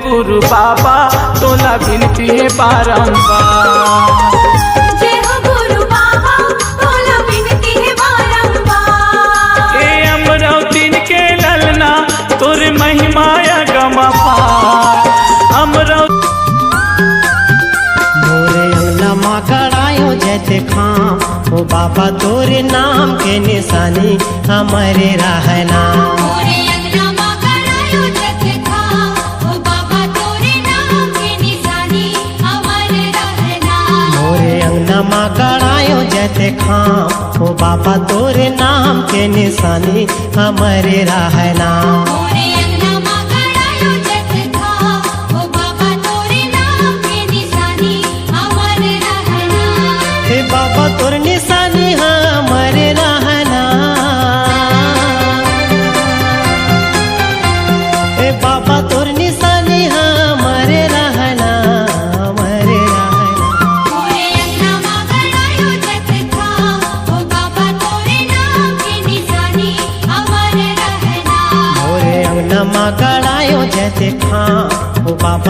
गुरु बाबा तोला विनती है बारंबार। जय हो गुरु बाबा तोला विनती है बारंबार। ए अमरौतीन के ललना तोर महिमाया गमा पार। अमरौती मोरे अंगना माँ गड़ायो जैसे खां ओ बाबा तोरे नाम के निशानी हमारे रहना। मोरे अंगना माँ गड़ायो जैसे खां ओ बाबा तोरे नाम के निशानी हमारे रहना। मोरे अंगना माँ गड़ायो जैसे खां ओ बाबा तोरे नाम के निशानी हमारे रहना। मोरे अंगना माँ गड़ायो जैसे खां ओ बाबा तोरे नाम के निशानी हमारे रहना। हे बाबा तोर निशानी हमारे रहना। हे बाबा तोर निशानी हमारे रहना, हमारे रहना। मोरे अंगना माँ गड़ायो जैसे खां ओ बाबा तोरे नाम के निशानी हमारे रहना। मोरे अंगना माँ गड़ायो जैसे खां ओ बाबा